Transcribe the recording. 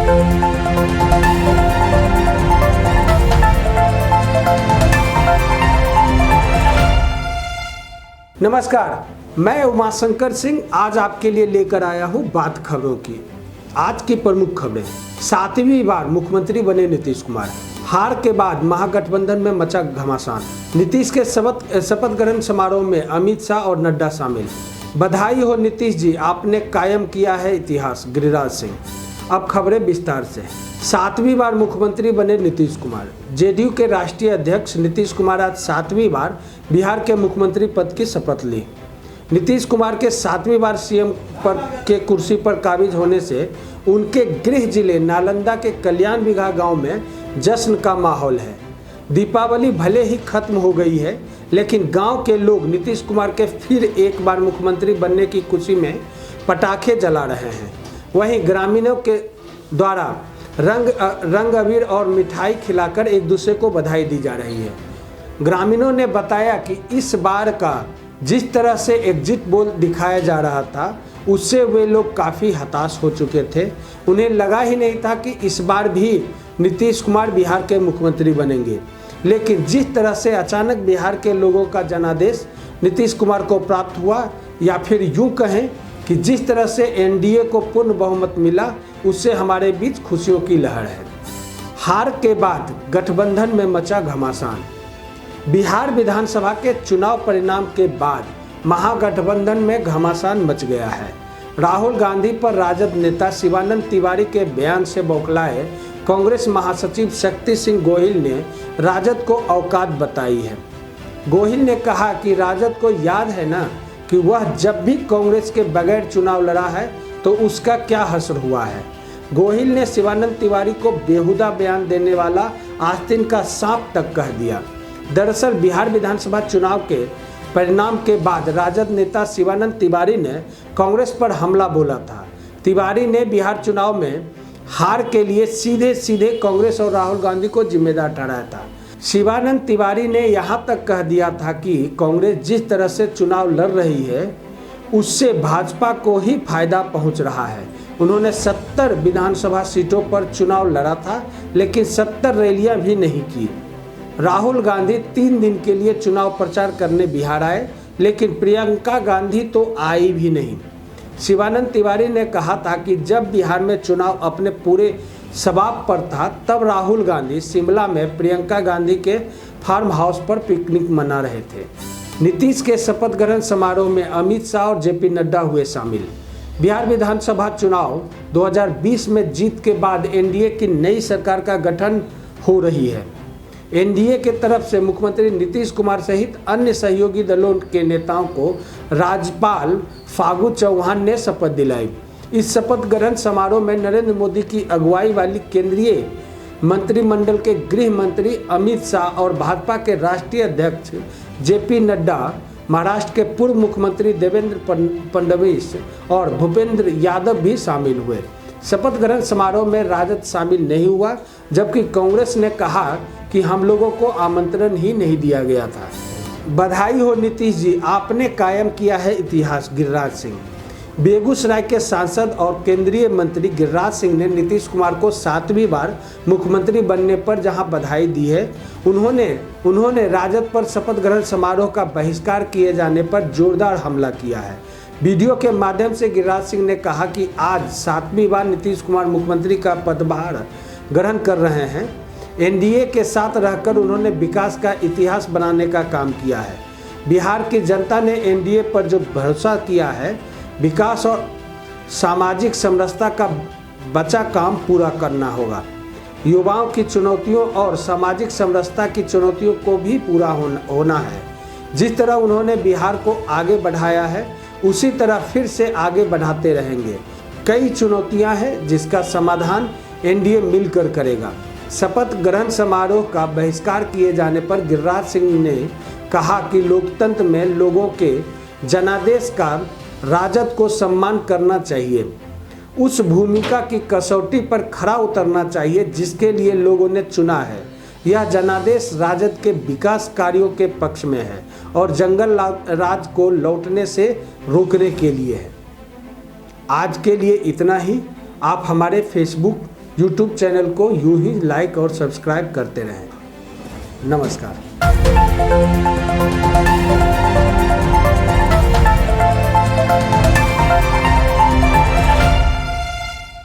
नमस्कार, मैं उमाशंकर सिंह आज आपके लिए लेकर आया हूं बात खबरों की। आज की प्रमुख खबरें। 7वीं बार मुख्यमंत्री बने नीतीश कुमार। हार के बाद महागठबंधन में मचा घमासान। नीतीश के शपथ ग्रहण समारोह में अमित शाह और नड्डा शामिल। बधाई हो नीतीश जी, आपने कायम किया है इतिहास। गिरिराज सिंह। अब खबरें विस्तार से। 7वीं बार मुख्यमंत्री बने नीतीश कुमार। जेडीयू के राष्ट्रीय अध्यक्ष नीतीश कुमार आज 7वीं बार बिहार के मुख्यमंत्री पद की शपथ ली। नीतीश कुमार के 7वीं बार सीएम पद के कुर्सी पर काबिज होने से उनके गृह जिले नालंदा के कल्याण बिघा गांव में जश्न का माहौल है। दीपावली भले ही खत्म हो गई है, लेकिन गांव के लोग नीतीश कुमार के फिर एक बार मुख्यमंत्री बनने की खुशी में पटाखे जला रहे हैं। वहीं ग्रामीणों के द्वारा रंग अबीर और मिठाई खिलाकर एक दूसरे को बधाई दी जा रही है। ग्रामीणों ने बताया कि इस बार का जिस तरह से एग्जिट पोल दिखाया जा रहा था, उससे वे लोग काफ़ी हताश हो चुके थे। उन्हें लगा ही नहीं था कि इस बार भी नीतीश कुमार बिहार के मुख्यमंत्री बनेंगे, लेकिन जिस तरह से अचानक बिहार के लोगों का जनादेश नीतीश कुमार को प्राप्त हुआ, या फिर यूँ कहें कि जिस तरह से एनडीए को पूर्ण बहुमत मिला, उससे हमारे बीच खुशियों की लहर है। हार के बाद गठबंधन में मचा घमासान। बिहार विधानसभा के चुनाव परिणाम के बाद महागठबंधन में घमासान मच गया है। राहुल गांधी पर राजद नेता शिवानंद तिवारी के बयान से बौखलाए कांग्रेस महासचिव शक्ति सिंह गोहिल ने राजद को औकात बताई है। गोहिल ने कहा कि राजद को याद है ना कि वह जब भी कांग्रेस के बगैर चुनाव लड़ा है तो उसका क्या हश्र हुआ है। गोहिल ने शिवानंद तिवारी को बेहुदा बयान देने वाला आस्तीन का सांप तक कह दिया। दरअसल बिहार विधानसभा चुनाव के परिणाम के बाद राजद नेता शिवानंद तिवारी ने कांग्रेस पर हमला बोला था। तिवारी ने बिहार चुनाव में हार के लिए सीधे सीधे कांग्रेस और राहुल गांधी को जिम्मेदार ठहराया था। शिवानंद तिवारी ने यहाँ तक कह दिया था कि कांग्रेस जिस तरह से चुनाव लड़ रही है, उससे भाजपा को ही फायदा पहुँच रहा है। उन्होंने 70 विधानसभा सीटों पर चुनाव लड़ा था, लेकिन 70 रैलियाँ भी नहीं की। राहुल गांधी 3 दिन के लिए चुनाव प्रचार करने बिहार आए, लेकिन प्रियंका गांधी तो आई भी नहीं। शिवानंद तिवारी ने कहा था कि जब बिहार में चुनाव अपने पूरे शबाब पर था, तब राहुल गांधी शिमला में प्रियंका गांधी के फार्म हाउस पर पिकनिक मना रहे थे। नीतीश के शपथ ग्रहण समारोह में अमित शाह और जेपी नड्डा हुए शामिल। बिहार विधानसभा चुनाव 2020 में जीत के बाद एनडीए की नई सरकार का गठन हो रही है। एनडीए के तरफ से मुख्यमंत्री नीतीश कुमार सहित अन्य सहयोगी दलों के नेताओं को राज्यपाल फागू चौहान ने शपथ दिलाई। इस शपथ ग्रहण समारोह में नरेंद्र मोदी की अगुवाई वाली केंद्रीय मंत्रिमंडल के गृह मंत्री अमित शाह और भाजपा के राष्ट्रीय अध्यक्ष जेपी नड्डा, महाराष्ट्र के पूर्व मुख्यमंत्री देवेंद्र फडणवीस और भूपेंद्र यादव भी शामिल हुए। शपथ ग्रहण समारोह में राजद शामिल नहीं हुआ, जबकि कांग्रेस ने कहा कि हम लोगों को आमंत्रण ही नहीं दिया गया था। बधाई हो नीतीश जी, आपने कायम किया है इतिहास। गिरिराज सिंह। बेगूसराय के सांसद और केंद्रीय मंत्री गिरिराज सिंह ने नीतीश कुमार को 7वीं बार मुख्यमंत्री बनने पर जहां बधाई दी है, उन्होंने राजद पर शपथ ग्रहण समारोह का बहिष्कार किए जाने पर जोरदार हमला किया है। वीडियो के माध्यम से गिरिराज सिंह ने कहा कि आज 7वीं बार नीतीश कुमार मुख्यमंत्री का पदभार ग्रहण कर रहे हैं। एनडीए के साथ रहकर उन्होंने विकास का इतिहास बनाने का काम किया है। बिहार की जनता ने एनडीए पर जो भरोसा किया है, विकास और सामाजिक समरसता का बचा काम पूरा करना होगा। युवाओं की चुनौतियों और सामाजिक समरसता की चुनौतियों को भी पूरा होना है। जिस तरह उन्होंने बिहार को आगे बढ़ाया है, उसी तरह फिर से आगे बढ़ाते रहेंगे। कई चुनौतियां हैं जिसका समाधान एनडीए मिलकर करेगा। शपथ ग्रहण समारोह का बहिष्कार किए जाने पर गिरिराज सिंह ने कहा कि लोकतंत्र में लोगों के जनादेश का राजद को सम्मान करना चाहिए। उस भूमिका की कसौटी पर खरा उतरना चाहिए जिसके लिए लोगों ने चुना है। यह जनादेश राजद के विकास कार्यों के पक्ष में है और जंगल राज को लौटने से रोकने के लिए है। आज के लिए इतना ही। आप हमारे फेसबुक, यूट्यूब चैनल को यूं ही लाइक और सब्सक्राइब करते रहें। नमस्कार।